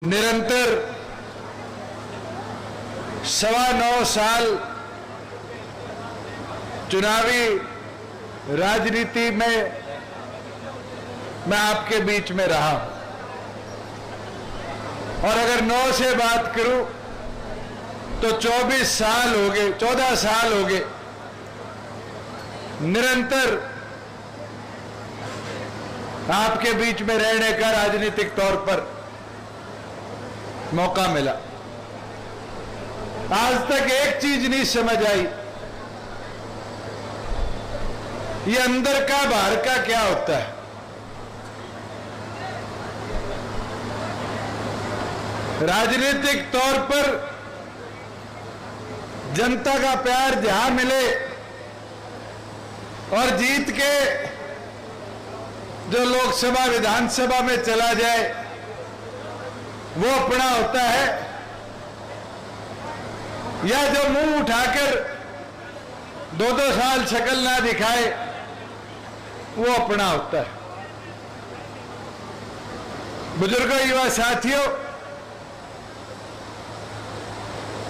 निरंतर 9.25 साल चुनावी राजनीति में मैं आपके बीच में रहा हूं और अगर 9 से बात करूं तो 24 साल हो गए, 14 साल हो गए निरंतर आपके बीच में रहने का राजनीतिक तौर पर मौका मिला। आज तक एक चीज नहीं समझ आई, ये अंदर का बाहर का क्या होता है। राजनीतिक तौर पर जनता का प्यार जहां मिले और जीत के जो लोकसभा विधानसभा में चला जाए वो अपना होता है, या जो मुंह उठाकर 2-2 साल शक्ल ना दिखाए वो अपना होता है। बुजुर्गों, युवा साथियों,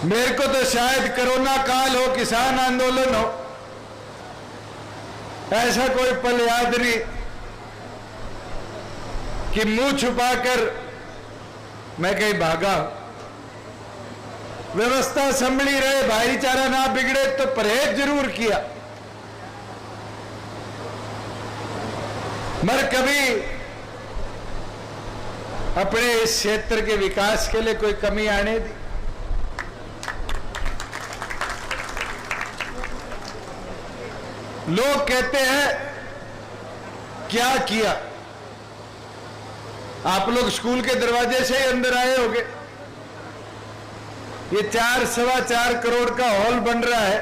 मेरे को तो शायद कोरोना काल हो, किसान आंदोलन हो, ऐसा कोई पल याद नहीं कि मुंह छुपाकर मैं कहीं भागा। व्यवस्था संभली रहे, भाईचारा ना बिगड़े तो परहेज जरूर किया, मगर कभी अपने इस क्षेत्र के विकास के लिए कोई कमी आने दी। लोग कहते हैं क्या किया। आप लोग स्कूल के दरवाजे से ही अंदर आए होंगे। ये 4-4.25 करोड़ का हॉल बन रहा है,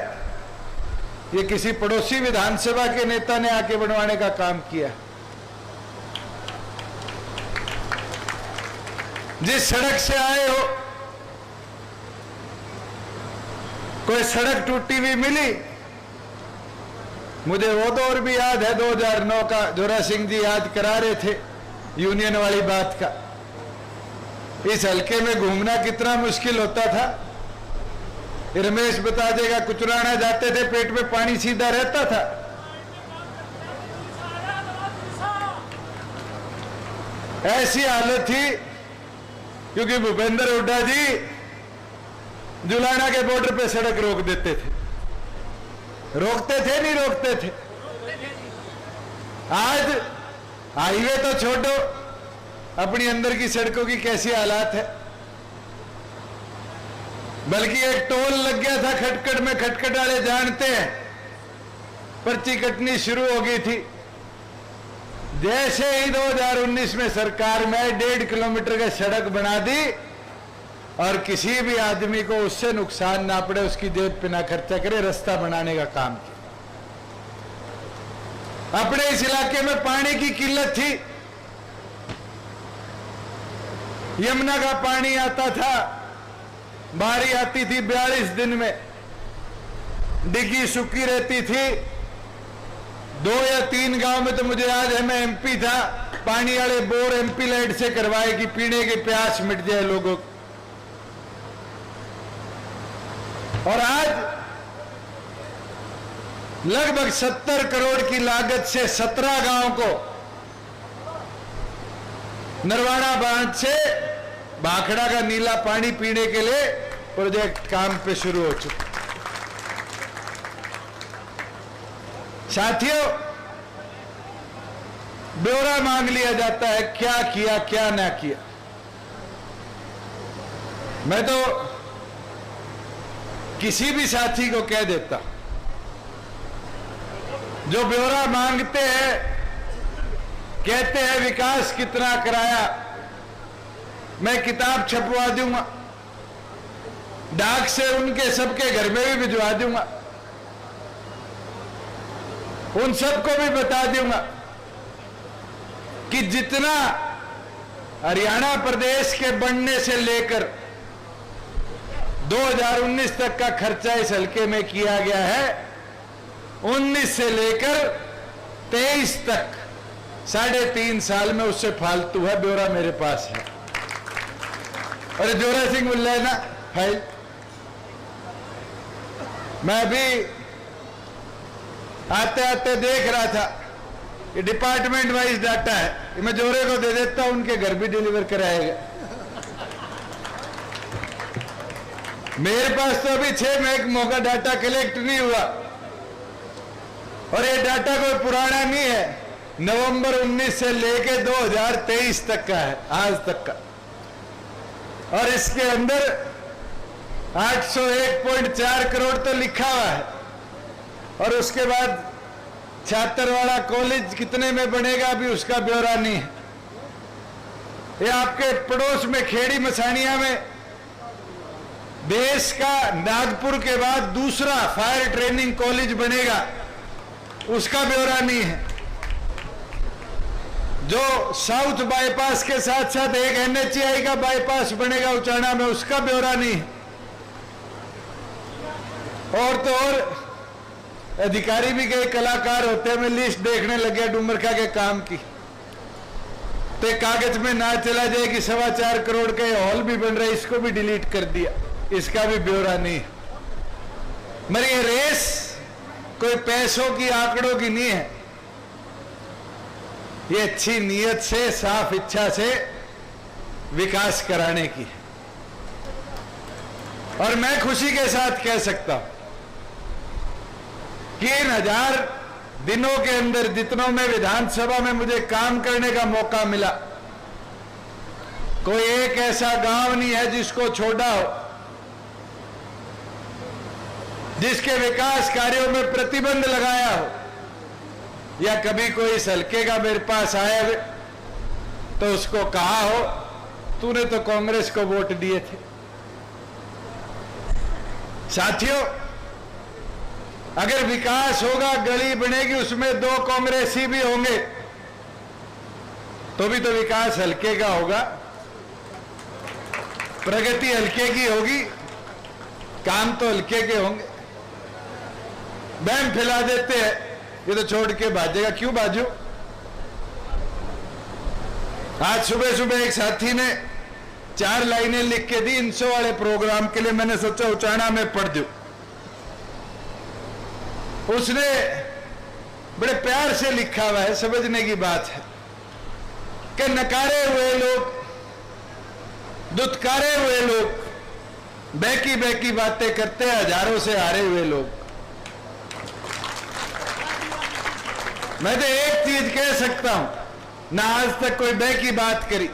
ये किसी पड़ोसी विधानसभा के नेता ने आके बनवाने का काम किया। जिस सड़क से आए हो, कोई सड़क टूटी हुई मिली? मुझे वो दौर भी याद है, 2009 का, जोरा सिंह जी याद करा रहे थे यूनियन वाली बात का। इस हल्के में घूमना कितना मुश्किल होता था। रमेश बता देगा, कुचराना जाते थे, पेट में पानी सीधा रहता था। ऐसी हालत थी क्योंकि भूपेंद्र हुड्डा जी जुलाना के बॉर्डर पे सड़क रोक देते थे। रोकते थे, नहीं रोकते थे। आज हाईवे तो छोड़ो, अपनी अंदर की सड़कों की कैसी हालात है। बल्कि एक टोल लग गया था खटखट में, खटखट वाले जानते हैं, पर्ची कटनी शुरू हो गई थी। जैसे ही 2019 में सरकार में 1.5 किलोमीटर की सड़क बना दी और किसी भी आदमी को उससे नुकसान ना पड़े, उसकी जेब पे ना खर्चा करे, रास्ता बनाने का काम किया। अपने इस इलाके में पानी की किल्लत थी। यमुना का पानी आता था, बारी आती थी 42 दिन में, डिग्गी सूखी रहती थी। 2 या 3 गांव में तो मुझे याद है, मैं एमपी था, पानी वाले बोर एमपी लाइट से करवाए कि पीने की प्यास मिट जाए लोगों को। और आज लगभग 70 करोड़ की लागत से 17 गांव को नरवाड़ा बांध से भाखड़ा का नीला पानी पीने के लिए प्रोजेक्ट काम पे शुरू हो चुका। साथियों, ब्यौरा मांग लिया जाता है, क्या किया क्या ना किया। मैं तो किसी भी साथी को कह देता, जो ब्यौरा मांगते हैं, कहते हैं विकास कितना कराया, मैं किताब छपवा दूंगा, डाक से उनके सबके घर में भी भिजवा दूंगा, उन सबको भी बता दूंगा कि जितना हरियाणा प्रदेश के बनने से लेकर 2019 तक का खर्चा इस हल्के में किया गया है, 19 से लेकर 23 तक 3.5 साल में उससे फालतू है। ब्यौरा मेरे पास है। अरे जोरा सिंह बोल रहा है ना फाइल। मैं अभी आते आते देख रहा था, ये डिपार्टमेंट वाइज डाटा है, ये मैं जोरे को दे देता हूं, उनके घर भी डिलीवर कराएगा। मेरे पास तो अभी 6 महीने का डाटा कलेक्ट नहीं हुआ, और ये डाटा कोई पुराना नहीं है, नवंबर 19 से लेके 2023 तक का है, आज तक का। और इसके अंदर 801.4 करोड़ तो लिखा हुआ है, और उसके बाद छात्रवाड़ा कॉलेज कितने में बनेगा अभी उसका ब्यौरा नहीं है। ये आपके पड़ोस में खेड़ी मसानिया में देश का नागपुर के बाद दूसरा फायर ट्रेनिंग कॉलेज बनेगा, उसका ब्यौरा नहीं है। जो साउथ बाईपास के साथ साथ एक NHAI का बाईपास बनेगा उचाना में, उसका ब्यौरा नहीं है। और तो और अधिकारी भी कई कलाकार होते हैं, मैं लिस्ट देखने लग गया डुमरखा के काम की, तो कागज में ना चला जाए कि 4.25 करोड़ का हॉल भी बन रहा है, इसको भी डिलीट कर दिया, इसका भी ब्यौरा नहीं है। मगर ये रेस कोई पैसों की आंकड़ों की नहीं है, ये अच्छी नीयत से साफ इच्छा से विकास कराने की है। और मैं खुशी के साथ कह सकता हूं कि 1000 दिनों के अंदर जितनों में विधानसभा में मुझे काम करने का मौका मिला, कोई एक ऐसा गांव नहीं है जिसको छोड़ा हो, जिसके विकास कार्यों में प्रतिबंध लगाया हो, या कभी कोई इस हल्के का मेरे पास आया तो उसको कहा हो तूने तो कांग्रेस को वोट दिए थे। साथियों, अगर विकास होगा, गली बनेगी, उसमें 2 कांग्रेसी भी होंगे तो भी तो विकास हल्के का होगा, प्रगति हल्के की होगी, काम तो हल्के के होंगे। बैम फैला देते हैं, ये तो छोड़ के भाजेगा, क्यों भाजो। आज सुबह सुबह एक साथी ने 4 लाइनें लिख के दी 300 वाले प्रोग्राम के लिए, मैंने सोचा उचाना में पढ़ दूं। उसने बड़े प्यार से लिखा हुआ है, समझने की बात है कि नकारे हुए लोग, दुत्कारे हुए लोग, बहकी बहकी बातें करते हैं, हजारों से हारे हुए लोग। मैं तो एक चीज कह सकता हूं, ना आज तक कोई बहकी बात करी,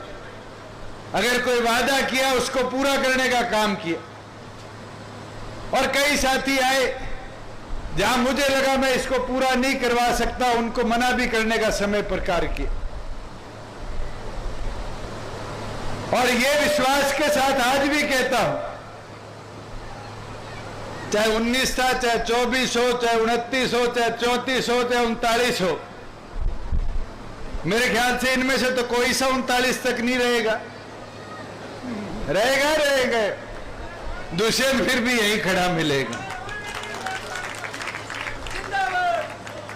अगर कोई वादा किया उसको पूरा करने का काम किया। और कई साथी आए जहां मुझे लगा मैं इसको पूरा नहीं करवा सकता, उनको मना भी करने का समय पर कार्य किया। और ये विश्वास के साथ आज भी कहता हूं, चाहे 19 था, चाहे 24 हो, चाहे 29 हो, चाहे 34 हो, चाहे 39 हो, मेरे ख्याल से इनमें से तो कोई सा 39 तक नहीं रहेगा। रहेगा दुष्यंत फिर भी यही खड़ा मिलेगा।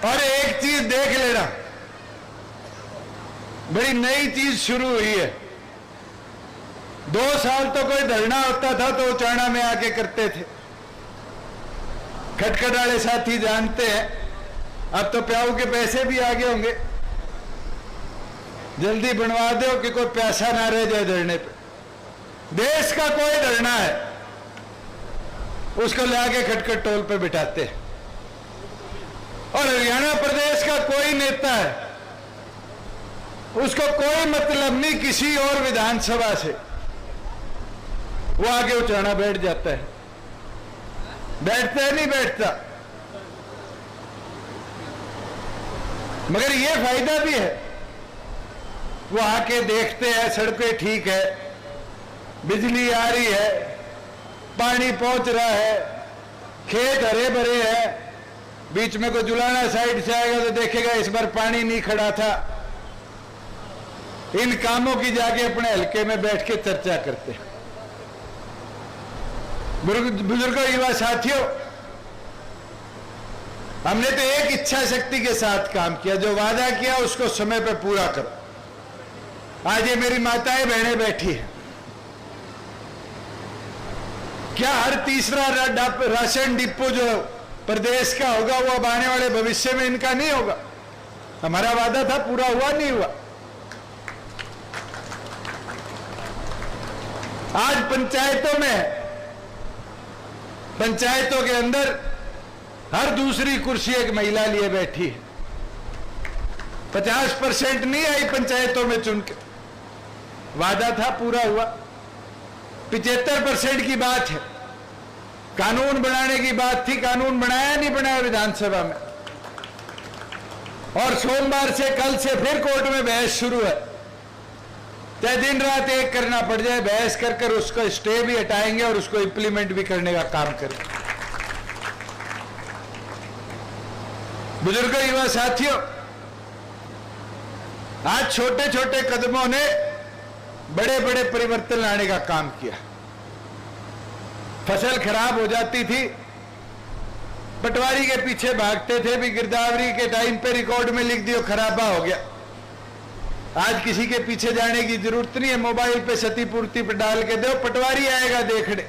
और एक चीज देख लेना, बड़ी नई चीज शुरू हुई है। 2 साल तो कोई धरना होता था तो उचाना में आके करते थे, खटखट वाले साथी जानते हैं। अब तो प्याऊ के पैसे भी आगे होंगे, जल्दी बनवा दो कि कोई प्यासा ना रह जाए धरने पे। देश का कोई धरना है उसको लाके खटखट टोल पे बिठाते हैं। और हरियाणा प्रदेश का कोई नेता है, उसको कोई मतलब नहीं किसी और विधानसभा से, वो आगे उचाना बैठ जाता है। बैठता है नहीं बैठता, मगर ये फायदा भी है, वो आके देखते हैं सड़कें ठीक है, बिजली आ रही है, पानी पहुंच रहा है, खेत हरे भरे हैं। बीच में कोई जुलाना साइड से आएगा तो देखेगा इस बार पानी नहीं खड़ा था। इन कामों की जाके अपने हल्के में बैठ के चर्चा करते हैं। बुजुर्गों, युवा साथियों, हमने तो एक इच्छा शक्ति के साथ काम किया, जो वादा किया उसको समय पे पूरा करो। आज ये मेरी माताएं बहनें बैठी हैं, क्या हर तीसरा राशन डिपो जो प्रदेश का होगा वो अब आने वाले भविष्य में इनका नहीं होगा? हमारा वादा था, पूरा हुआ नहीं हुआ? आज पंचायतों के अंदर हर दूसरी कुर्सी एक महिला लिए बैठी है। 50% नहीं आई पंचायतों में चुन के। वादा था, पूरा हुआ। 75% की बात है। कानून बनाने की बात थी, कानून बनाया नहीं बनाया विधानसभा में। और सोमवार से, कल से फिर कोर्ट में बहस शुरू है। चाहे दिन रात एक करना पड़ जाए, बहस कर कर उसका स्टे भी हटाएंगे और उसको इंप्लीमेंट भी करने का काम करेंगे। बुजुर्गों, युवा साथियों, आज छोटे छोटे कदमों ने बड़े बड़े परिवर्तन लाने का काम किया। फसल खराब हो जाती थी, पटवारी के पीछे भागते थे, भी गिरदावरी के टाइम पे रिकॉर्ड में लिख दियो खराबा हो गया। आज किसी के पीछे जाने की जरूरत नहीं है, मोबाइल पे क्षतिपूर्ति पे डाल के दो, पटवारी आएगा देखने।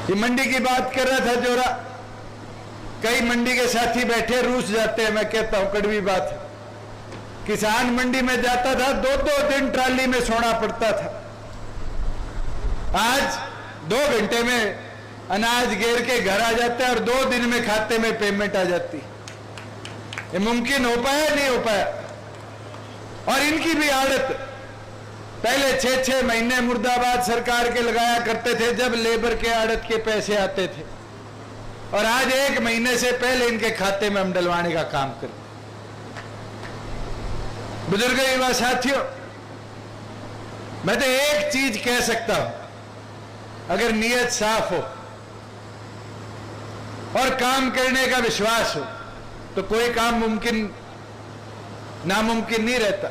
ये मंडी की बात कर रहा था जोरा, कई मंडी के साथी बैठे रूस जाते हैं। मैं कहता हूं कड़वी बात है। किसान मंडी में जाता था, 2-2 दिन ट्राली में सोना पड़ता था। आज 2 घंटे में अनाज घेर के घर आ जाता है और 2 दिन में खाते में पेमेंट आ जाती। ये मुमकिन हो पाया? नहीं हो पाया। और इनकी भी आदत, पहले 6-6 महीने मुर्दाबाद सरकार के लगाया करते थे जब लेबर के आड़त के पैसे आते थे, और आज 1 महीने से पहले इनके खाते में हम डलवाने का काम करते। बुजुर्ग, युवा साथियों, मैं तो एक चीज कह सकता हूं, अगर नीयत साफ हो और काम करने का विश्वास हो तो कोई काम नामुमकिन नहीं रहता।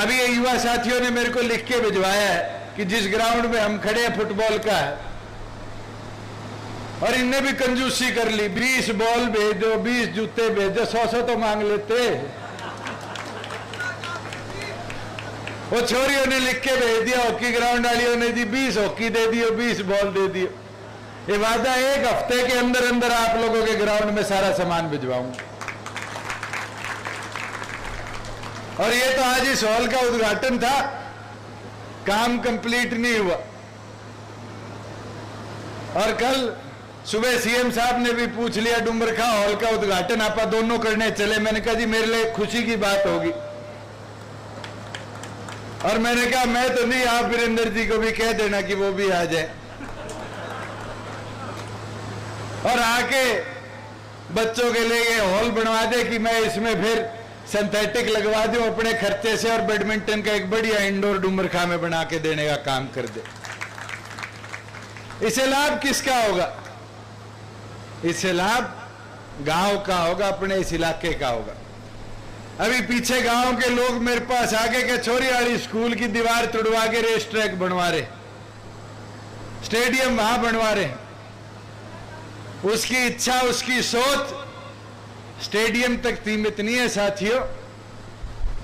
अभी ये युवा साथियों ने मेरे को लिख के भिजवाया है कि जिस ग्राउंड में हम खड़े हैं फुटबॉल का है, और इनने भी कंजूसी कर ली, 20 बॉल भेजो, 20 जूते भेजो, 100 तो मांग लेते। वो छोरियों ने लिख के भेज दिया, हॉकी ग्राउंड वालियों ने दी 20 हॉकी दे दियो, 20 बॉल दे दियो। ये वादा 1 हफ्ते के अंदर अंदर आप लोगों के ग्राउंड में सारा सामान भिजवाऊंगा। और ये तो आज इस हॉल का उद्घाटन था, काम कंप्लीट नहीं हुआ। और कल सुबह सीएम साहब ने भी पूछ लिया, डुमरखा हॉल का उद्घाटन आप दोनों करने चले। मैंने कहा जी मेरे लिए खुशी की बात होगी। और मैंने कहा मैं तो नहीं, आप वीरेंद्र जी को भी कह देना कि वो भी आ जाए और आके बच्चों के लिए हॉल बनवा दे कि मैं इसमें फिर सिंथेटिक लगवा दूं अपने खर्चे से, और बैडमिंटन का एक बढ़िया इंडोर डुमरखा में बना के देने का काम कर दे। इससे लाभ किसका होगा? इससे लाभ गांव का होगा, अपने इस इलाके का होगा। अभी पीछे गांव के लोग मेरे पास आगे के छोरीवाड़ी स्कूल की दीवार तुड़वा के रेस ट्रैक बनवा रहे, स्टेडियम वहां बनवा रहे। उसकी इच्छा, उसकी सोच स्टेडियम तक सीमित नहीं है साथियों।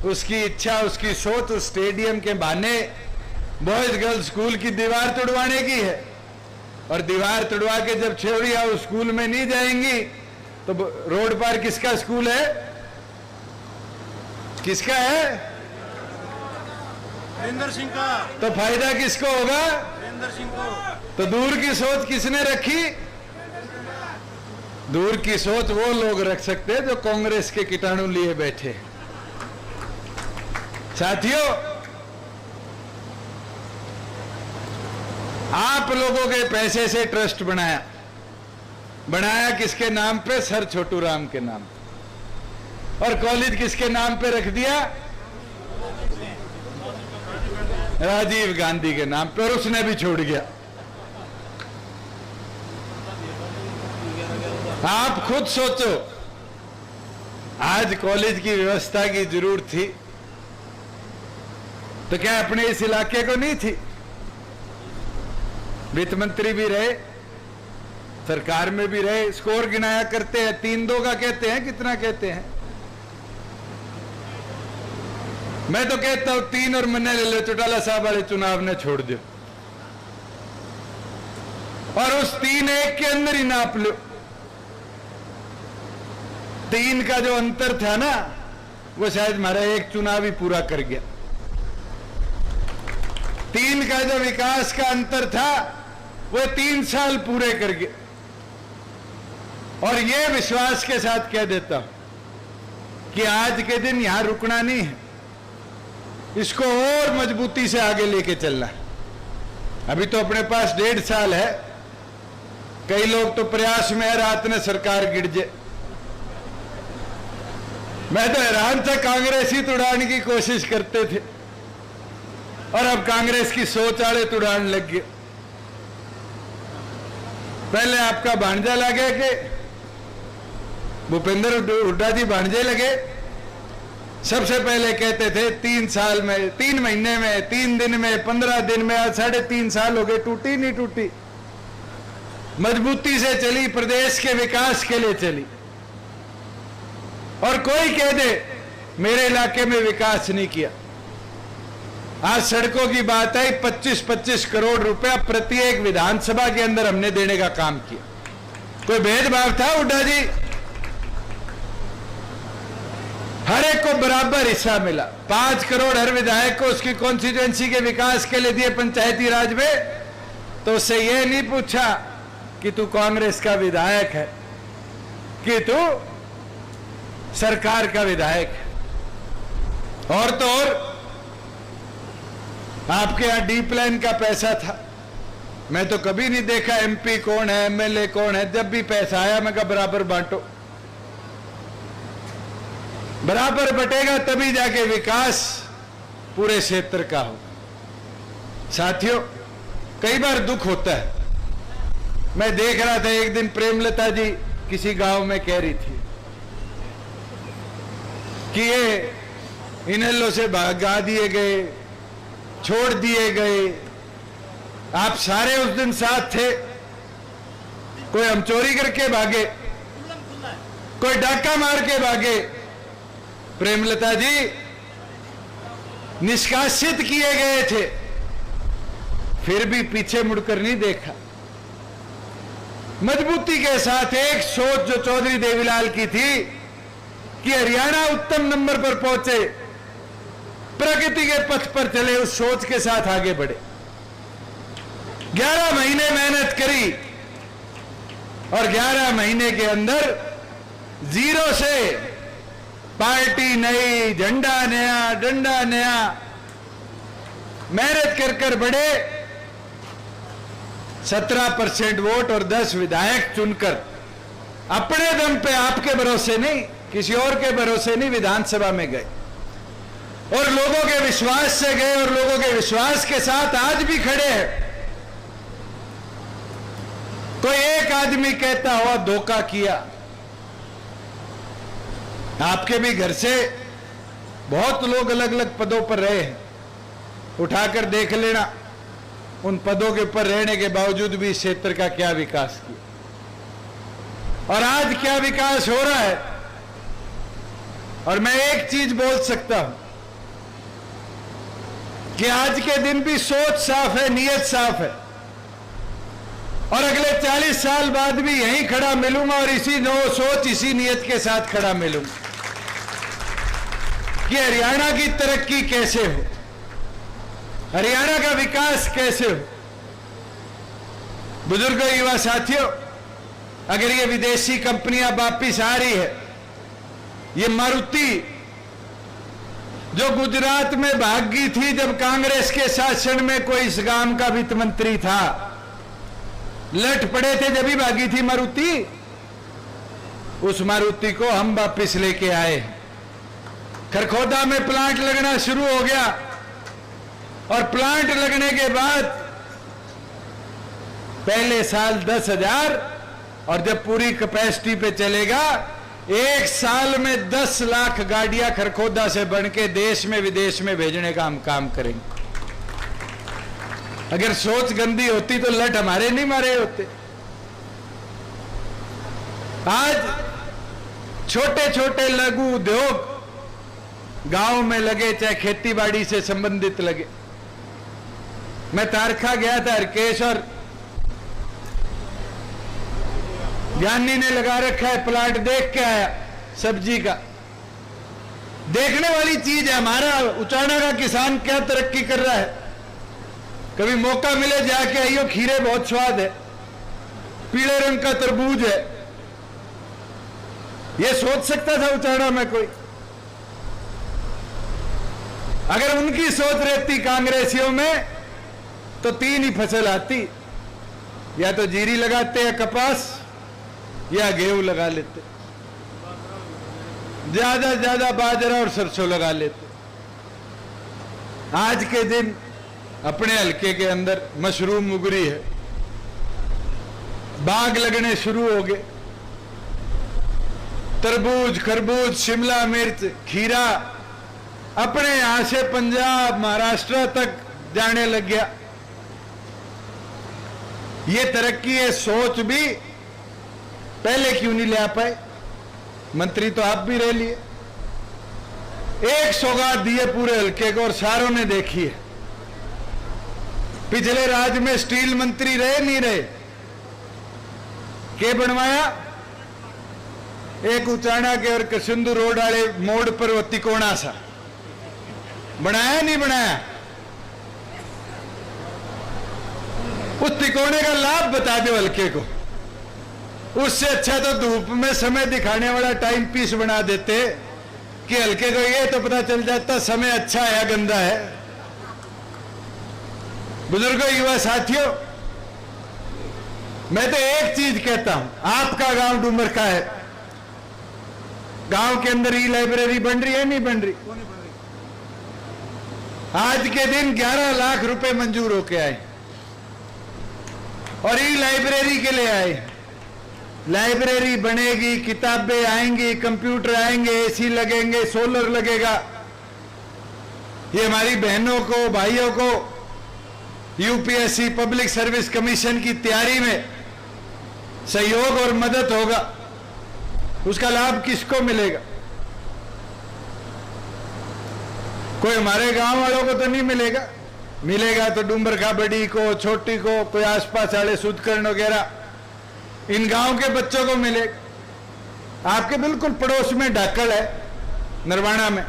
उसकी इच्छा, उसकी सोच उस स्टेडियम के बहाने बॉयज गर्ल्स स्कूल की दीवार तुड़वाने की है। और दीवार तुड़वा के जब छोरियां उस स्कूल में नहीं जाएंगी तो रोड पर किसका स्कूल है? किसका है? वीरेंद्र सिंह का। तो फायदा किसको होगा? वीरेंद्र सिंह को। तो दूर की सोच किसने रखी? दूर की सोच वो लोग रख सकते हैं जो कांग्रेस के कीटाणु लिए बैठे। साथियों, आप लोगों के पैसे से ट्रस्ट बनाया किसके नाम पे? सर छोटू राम के नाम पे। और कॉलेज किसके नाम पे रख दिया? राजीव गांधी के नाम पे, और उसने भी छोड़ गया। आप खुद सोचो, आज कॉलेज की व्यवस्था की जरूरत थी तो क्या अपने इस इलाके को नहीं थी? वित्त मंत्री भी रहे, सरकार में भी रहे, स्कोर गिनाया करते हैं, 3-2 का कहते हैं, कितना कहते हैं? मैं तो कहता हूं 3 और मन्ने ले लो, चौटाला साहब वाले चुनाव ने छोड़ दो और उस 3-1 के अंदर ही नाप लो। 3 का जो अंतर था ना, वो शायद हमारा एक चुनाव ही पूरा कर गया। 3 का जो विकास का अंतर था, वो 3 साल पूरे कर गए। और ये विश्वास के साथ कह देता हूं कि आज के दिन यहां रुकना नहीं है, इसको और मजबूती से आगे लेके चलना है। अभी तो अपने पास 1.5 साल है। कई लोग तो प्रयास में है रात ने सरकार गिर जाए। मैं तो हैरान था, कांग्रेस ही तुड़ाने की कोशिश करते थे और अब कांग्रेस की सोच वाले तुड़ान लग गए। पहले आपका भांजा लगे कि भूपेंद्र हुड्डा जी भांजे लगे, सबसे पहले कहते थे 3 साल में, 3 महीने में, 3 दिन में, 15 दिन में, आज 3.5 साल हो गए, टूटी नहीं टूटी। मजबूती से चली, प्रदेश के विकास के लिए चली। और कोई कह दे मेरे इलाके में विकास नहीं किया। आज सड़कों की बात आई, 25-25 करोड़ रुपया प्रत्येक विधानसभा के अंदर हमने देने का काम किया। कोई भेदभाव था हुड्डा जी? हर एक को बराबर हिस्सा मिला। 5 करोड़ हर विधायक को उसकी कॉन्स्टिट्यूएंसी के विकास के लिए दिए पंचायती राज में। तो उससे यह नहीं पूछा कि तू कांग्रेस का विधायक है कि तू सरकार का विधायक है। और तो और आपके यहां डीप लाइन का पैसा था, मैं तो कभी नहीं देखा एमपी कौन है, एमएलए कौन है। जब भी पैसा आया मैं कहा बराबर बांटो, बराबर बटेगा तभी जाके विकास पूरे क्षेत्र का हो। साथियों, कई बार दुख होता है। मैं देख रहा था एक दिन प्रेमलता जी किसी गांव में कह रही थी कि ये इनेलो से भगा दिए गए, छोड़ दिए गए। आप सारे उस दिन साथ थे। कोई हम चोरी करके भागे, कोई डाका मार के भागे। प्रेमलता जी निष्कासित किए गए थे, फिर भी पीछे मुड़कर नहीं देखा। मजबूती के साथ एक सोच जो चौधरी देवीलाल की थी कि हरियाणा उत्तम नंबर पर पहुंचे, प्रगति के पथ पर चले, उस सोच के साथ आगे बढ़े। 11 महीने मेहनत करी और 11 महीने के अंदर 0 से पार्टी नई, झंडा नया, डंडा नया, मेहनत कर कर बढ़े। 17% वोट और 10 विधायक चुनकर अपने दम पे, आपके भरोसे नहीं, किसी और के भरोसे नहीं, विधानसभा में गए और लोगों के विश्वास से गए और लोगों के विश्वास के साथ आज भी खड़े हैं। कोई एक आदमी कहता हुआ धोखा किया। आपके भी घर से बहुत लोग अलग अलग पदों पर रहे हैं, उठाकर देख लेना उन पदों के ऊपर रहने के बावजूद भी इस क्षेत्र का क्या विकास किया और आज क्या विकास हो रहा है। और मैं एक चीज बोल सकता हूं कि आज के दिन भी सोच साफ है, नीयत साफ है और अगले 40 साल बाद भी यहीं खड़ा मिलूंगा और इसी सोच, इसी नीयत के साथ खड़ा मिलूंगा कि हरियाणा की तरक्की कैसे हो, हरियाणा का विकास कैसे हो। बुजुर्गों, युवा साथियों, अगर ये विदेशी कंपनियां वापिस आ रही है, ये मारुति जो गुजरात में भाग गई थी जब कांग्रेस के शासन में कोई इस गांव का वित्त मंत्री था, लट पड़े थे जब ही भागी थी मारुति, उस मारुति को हम वापिस लेके आए। खरखोदा में प्लांट लगना शुरू हो गया और प्लांट लगने के बाद पहले साल 10,000 और जब पूरी कैपेसिटी पे चलेगा 1 साल में 10 लाख गाड़ियां खरखोदा से बन के देश में विदेश में भेजने का हम काम करेंगे। अगर सोच गंदी होती तो लट हमारे नहीं मारे होते। आज छोटे छोटे लघु उद्योग गांव में लगे चाहे खेती बाड़ी से संबंधित लगे। मैं तारखा गया था हरकेश, और ज्ञानी ने लगा रखा है प्लाट, देख के आया सब्जी का। देखने वाली चीज है। हमारा उचाना का किसान क्या तरक्की कर रहा है। कभी मौका मिले जाके आइयो, खीरे बहुत स्वाद है, पीले रंग का तरबूज है। ये सोच सकता था उचाना में कोई? अगर उनकी सोच रहती कांग्रेसियों में तो 3 ही फसल आती, या तो जीरी लगाते या कपास या गेहूं लगा लेते, ज्यादा से ज्यादा बाजरा और सरसों लगा लेते। आज के दिन अपने हलके के अंदर मशरूम उगरी है, बाग लगने शुरू हो गए, तरबूज, खरबूज, शिमला मिर्च, खीरा अपने यहां से पंजाब, महाराष्ट्र तक जाने लग गया। ये तरक्की है, सोच भी पहले क्यों नहीं ले आ पाए? मंत्री तो आप भी रह लिए। एक सौगात दिए पूरे हल्के को और सारों ने देखी है। पिछले राज में स्टील मंत्री रहे नहीं रहे, के बनवाया? एक उचाना के और सिंधु रोड वाले मोड़ पर वो तिकोना सा बनाया नहीं बनाया? उस तिकोने का लाभ बता दो हल्के को। उससे अच्छा तो धूप में समय दिखाने वाला टाइम पीस बना देते कि हल्के को ये तो पता चल जाता समय अच्छा है या गंदा है। बुजुर्गों, युवा साथियों, मैं तो एक चीज कहता हूं, आपका गांव डूमर का है, गांव के अंदर ई लाइब्रेरी बन रही है नहीं बन रही? आज के दिन 11 लाख रुपए मंजूर होके आए और ई लाइब्रेरी के लिए आए। लाइब्रेरी बनेगी, किताबें आएंगी, कंप्यूटर आएंगे, एसी लगेंगे, सोलर लगेगा। ये हमारी बहनों को, भाइयों को यूपीएससी पब्लिक सर्विस कमीशन की तैयारी में सहयोग और मदद होगा। उसका लाभ किसको मिलेगा? कोई हमारे गांव वालों को तो नहीं मिलेगा। मिलेगा तो डूमरखा बड़ी को, छोटी को, कोई आसपास वाले सुदकर्ण वगैरह इन गांव के बच्चों को मिलेगा। आपके बिल्कुल पड़ोस में डाकल है, नरवाना में,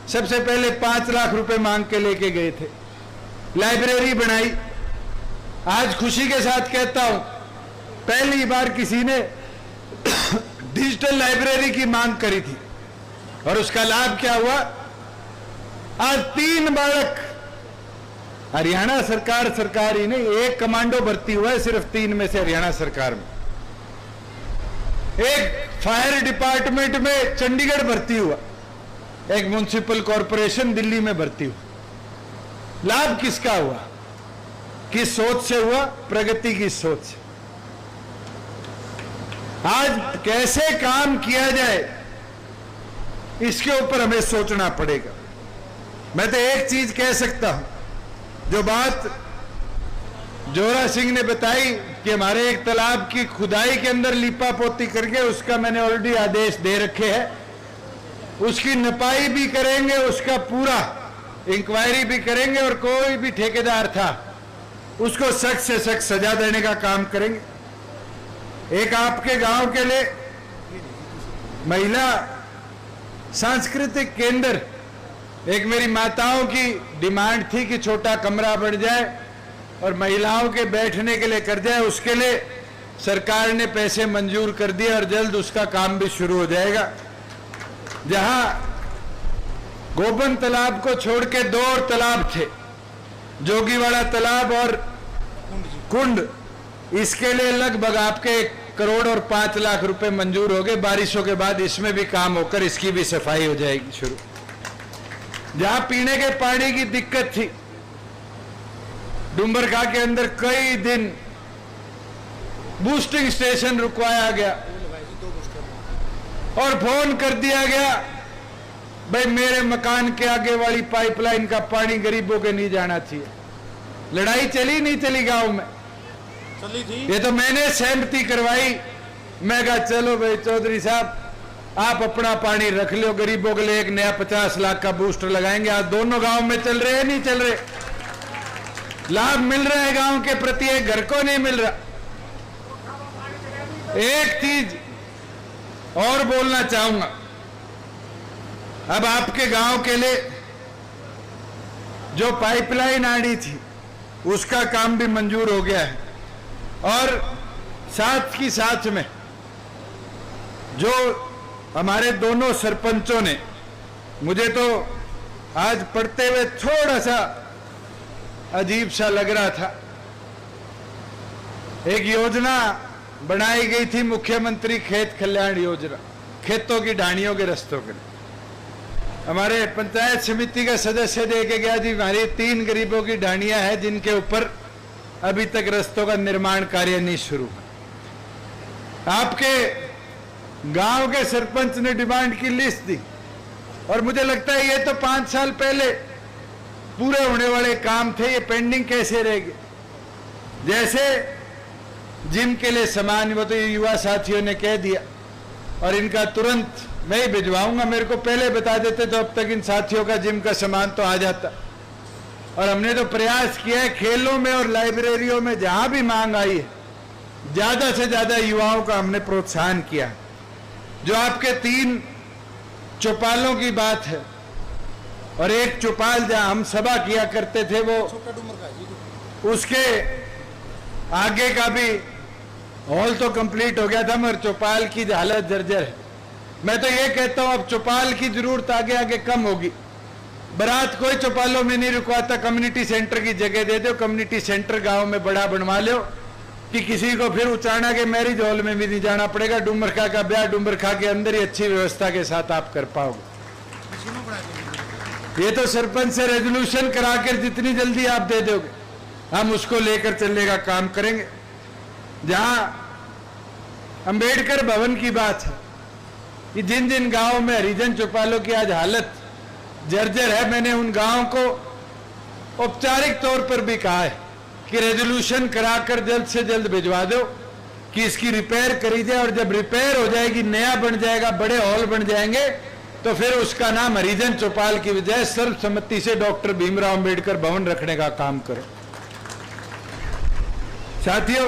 सबसे पहले 5 लाख रुपए मांग के लेके गए थे, लाइब्रेरी बनाई। आज खुशी के साथ कहता हूं, पहली बार किसी ने डिजिटल लाइब्रेरी की मांग करी थी और उसका लाभ क्या हुआ? आज 3 बालक, हरियाणा सरकार ही नहीं, एक कमांडो भर्ती हुआ है सिर्फ 3 में से हरियाणा सरकार में। एक फायर डिपार्टमेंट में चंडीगढ़ भर्ती हुआ, एक म्युनिसिपल कॉरपोरेशन दिल्ली में भर्ती हुआ। लाभ किसका हुआ? किस सोच से हुआ? प्रगति की सोच से। आज कैसे काम किया जाए इसके ऊपर हमें सोचना पड़ेगा। मैं तो एक चीज कह सकता हूं, जो बात जोरा सिंह ने बताई कि हमारे एक तालाब की खुदाई के अंदर लीपा पोती करके, उसका मैंने ऑलरेडी आदेश दे रखे हैं। उसकी नपाई भी करेंगे, उसका पूरा इंक्वायरी भी करेंगे और कोई भी ठेकेदार था उसको सख्त से सख्त सजा देने का काम करेंगे। एक आपके गांव के लिए महिला सांस्कृतिक केंद्र, एक मेरी माताओं की डिमांड थी कि छोटा कमरा बन जाए और महिलाओं के बैठने के लिए कर जाए। उसके लिए सरकार ने पैसे मंजूर कर दिए और जल्द उसका काम भी शुरू हो जाएगा। जहां गोबन तालाब को छोड़ के 2 और तालाब थे, जोगीवाड़ा तालाब और कुंड, इसके लिए लगभग आपके 1 करोड़ और 5 लाख रुपए मंजूर हो गए। बारिशों के बाद इसमें भी काम होकर इसकी भी सफाई हो जाएगी शुरू। जहां पीने के पानी की दिक्कत थी, डूमरखा के अंदर कई दिन बूस्टिंग स्टेशन रुकवाया गया और फोन कर दिया गया, भाई मेरे मकान के आगे वाली पाइपलाइन का पानी गरीबों के नहीं जाना चाहिए। लड़ाई चली नहीं चली गांव में? चली थी। ये तो मैंने सहमति करवाई। मैं कहा चलो भाई चौधरी साहब, आप अपना पानी रख लो, गरीबों के लिए एक नया 50 लाख का बूस्टर लगाएंगे। आज दोनों गांव में चल रहे हैं, नहीं चल रहे? लाभ मिल रहा है गांव के प्रति, एक घर को नहीं मिल रहा। एक चीज और बोलना चाहूंगा, अब आपके गांव के लिए जो पाइपलाइन आनी थी उसका काम भी मंजूर हो गया है, और साथ ही साथ में जो हमारे दोनों सरपंचों ने, मुझे तो आज पढ़ते हुए थोड़ा सा अजीब सा लग रहा था, एक योजना बनाई गई थी मुख्यमंत्री खेत कल्याण योजना, खेतों की ढाणियों के रस्तों के लिए। हमारे पंचायत समिति का सदस्य दे के गया जी, हमारी 3 गरीबों की ढाणियां हैं जिनके ऊपर अभी तक रस्तों का निर्माण कार्य नहीं शुरू हुआ। आपके गांव के सरपंच ने डिमांड की लिस्ट दी, और मुझे लगता है ये तो 5 साल पहले पूरे होने वाले काम थे, ये पेंडिंग कैसे रह गए? जैसे जिम के लिए सामान, वो तो युवा साथियों ने कह दिया, और इनका तुरंत मैं ही भिजवाऊंगा, मेरे को पहले बता देते तो अब तक इन साथियों का जिम का सामान तो आ जाता। और हमने तो प्रयास किया है खेलों में और लाइब्रेरियों में जहां भी मांग आई है, ज्यादा से ज्यादा युवाओं का हमने प्रोत्साहन किया। जो आपके 3 चौपालों की बात है, और एक चौपाल जहां हम सभा किया करते थे, वो उसके आगे का भी हॉल तो कंप्लीट हो गया था, मगर चौपाल की हालत जर्जर है। मैं तो ये कहता हूं अब चौपाल की जरूरत आगे आगे कम होगी। बारात कोई चौपालों में नहीं रुकवाता, कम्युनिटी सेंटर की जगह दे दो, कम्युनिटी सेंटर गांव में बड़ा बनवा लो कि किसी को फिर उचाना के मैरिज हॉल में भी नहीं जाना पड़ेगा। डुमरखा का ब्याह डुमरखा के अंदर ही अच्छी व्यवस्था के साथ आप कर पाओगे। ये तो सरपंच से रेजोल्यूशन कराकर जितनी जल्दी आप दे दोगे, हम उसको लेकर चलने का काम करेंगे। जहां अंबेडकर भवन की बात है कि जिन जिन गांवों में हरिजन चौपालों की आज हालत जर्जर है, मैंने उन गांवों को औपचारिक तौर पर भी कहा है कि रेजोल्यूशन कराकर जल्द से जल्द भिजवा दो कि इसकी रिपेयर करी जाए, और जब रिपेयर हो जाएगी, नया बन जाएगा, बड़े हॉल बन जाएंगे, तो फिर उसका नाम हरिजन चौपाल की बजाय सर्वसम्मति से डॉक्टर भीमराव अंबेडकर भवन रखने का काम करो। साथियों,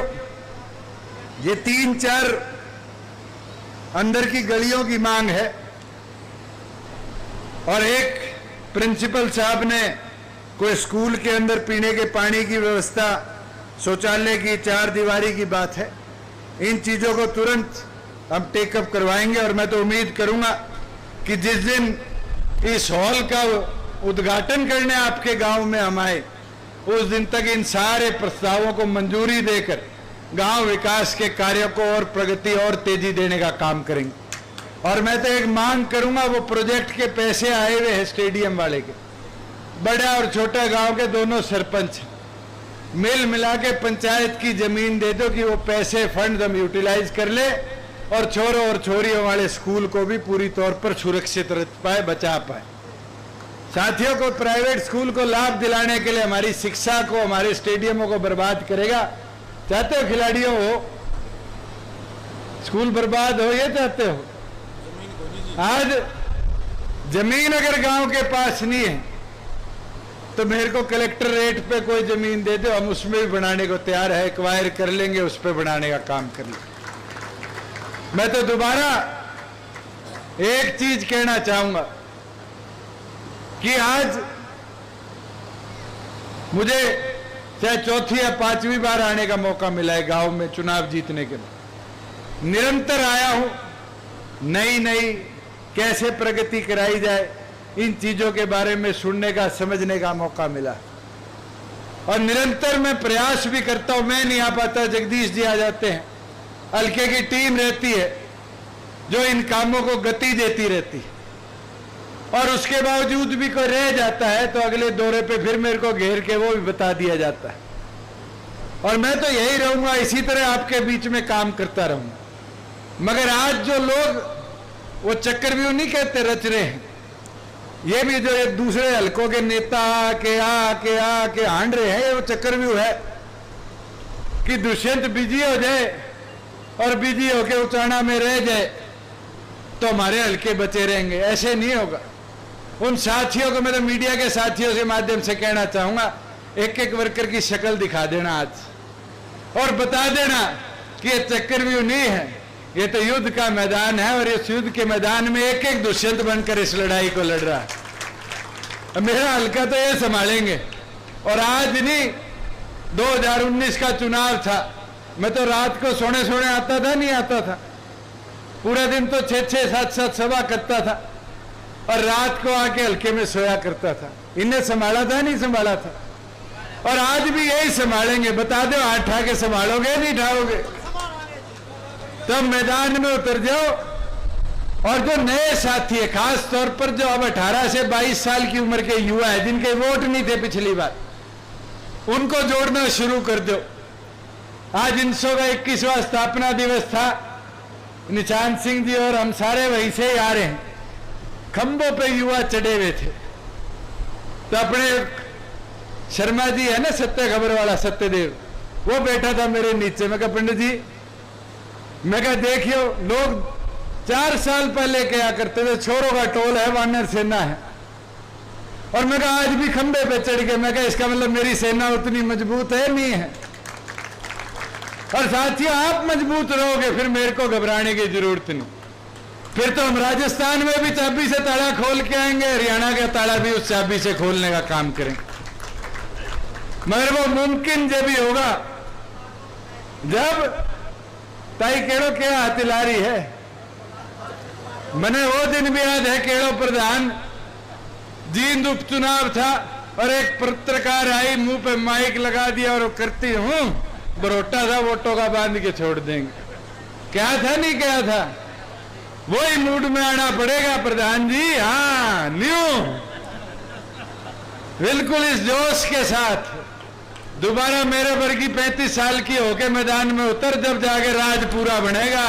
ये 3-4 अंदर की गलियों की मांग है, और एक प्रिंसिपल साहब ने कोई स्कूल के अंदर पीने के पानी की व्यवस्था, शौचालय की 4 दीवारी की बात है। इन चीजों को तुरंत हम टेकअप करवाएंगे, और मैं तो उम्मीद करूंगा कि जिस दिन इस हॉल का उद्घाटन करने आपके गांव में हम आए, उस दिन तक इन सारे प्रस्तावों को मंजूरी देकर गांव विकास के कार्यों को और प्रगति और तेजी देने का काम करेंगे। और मैं तो एक मांग करूंगा, वो प्रोजेक्ट के पैसे आए हुए हैं स्टेडियम वाले के, बड़ा और छोटा गांव के दोनों सरपंच मिल मिला के पंचायत की जमीन दे दो कि वो पैसे फंड हम यूटिलाइज कर ले, और छोरों और छोरियों वाले स्कूल को भी पूरी तौर पर सुरक्षित रख पाए, बचा पाए। साथियों को प्राइवेट स्कूल को लाभ दिलाने के लिए हमारी शिक्षा को, हमारे स्टेडियमों को बर्बाद करेगा। चाहते हो खिलाड़ियों हो स्कूल बर्बाद हो, ये चाहते हो? आज जमीन अगर गांव के पास नहीं है तो मेरे को कलेक्टर रेट पे कोई जमीन दे दो, हम उसमें भी बनाने को तैयार है, एक्वायर कर लेंगे, उस पर बनाने का काम कर लेंगे। मैं तो दोबारा एक चीज कहना चाहूंगा कि आज मुझे चाहे 4थी या 5वीं बार आने का मौका मिला है गांव में चुनाव जीतने के बाद, निरंतर आया हूं, नई नई कैसे प्रगति कराई जाए इन चीजों के बारे में सुनने का, समझने का मौका मिला, और निरंतर मैं प्रयास भी करता हूं। मैं नहीं आ पाता, जगदीश जी आ जाते हैं, हल्के की टीम रहती है जो इन कामों को गति देती रहती है, और उसके बावजूद भी कोई रह जाता है तो अगले दौरे पे फिर मेरे को घेर के वो भी बता दिया जाता है। और मैं तो यही रहूंगा, इसी तरह आपके बीच में काम करता रहूंगा। मगर आज जो लोग वो चक्रव्यूह नहीं कहते रच रहे हैं, ये भी जो एक दूसरे हलकों के नेता आके हांड रहे हैं, वो चक्रव्यूह है कि दुष्यंत बिजी हो जाए और बिजी होके उचाना में रह जाए, तो हमारे हल्के बचे रहेंगे। ऐसे नहीं होगा। उन साथियों को, मैं तो मीडिया के साथियों के माध्यम से कहना चाहूंगा, एक एक वर्कर की शक्ल दिखा देना आज और बता देना कि ये चक्रव्यूह नहीं है, ये तो युद्ध का मैदान है और इस युद्ध के मैदान में एक एक दुष्यंत बनकर इस लड़ाई को लड़ रहा है। मेरा हल्का तो ये संभालेंगे। और आज नहीं, 2019 का चुनाव था, मैं तो रात को सोने सोने आता था, नहीं आता था, पूरा दिन तो 6-6, 7-7 सभा करता था और रात को आके हल्के में सोया करता था। इन्हें संभाला था, नहीं संभाला था। और आज भी यही संभालेंगे। बता दो, हाथ उठा के संभालोगे, नहीं उठाओगे? तब मैदान में उतर जाओ। और जो नए साथी है, खास तौर पर जो अब 18 से 22 साल की उम्र के युवा है, जिनके वोट नहीं थे पिछली बार, उनको जोड़ना शुरू कर दो। आज इनसो का 21वां स्थापना दिवस था। निशान सिंह जी और हम सारे वहीं से ही आ रहे हैं। खंभों पे युवा चढ़े हुए थे, तो अपने शर्मा जी है ना, सत्य खबर वाला सत्यदेव, वो बैठा था मेरे नीचे। मैं कहा पंडित जी, मैं कहा देखियो, लोग 4 साल पहले क्या करते थे, छोरों का टोल है, वानर सेना है, और मैं कहा आज भी खंबे पे चढ़ गए। मैं कहा इसका मतलब मेरी सेना उतनी मजबूत है, नहीं है। और साथियों, आप मजबूत रहोगे, फिर मेरे को घबराने की जरूरत नहीं। फिर तो हम राजस्थान में भी चाबी से ताला खोल के आएंगे, हरियाणा का ताला भी उस चाबी से खोलने का काम करेंगे। मगर वो मुमकिन जब भी होगा जब ताई केड़ो के हाथ लारी है। मैंने वो दिन भी याद है, केड़ो प्रधान जींद उपचुनाव था और एक पत्रकार आई, मुंह पे माइक लगा दिया और करती हूं बरोटा था, वोटों का बांध के छोड़ देंगे। क्या था, नहीं क्या था? वही मूड में आना पड़ेगा प्रधान जी। हाँ, न्यू बिल्कुल इस जोश के साथ दोबारा मेरे वर्गी 35 साल की होके मैदान में उतर, जब जाके राज पूरा बनेगा।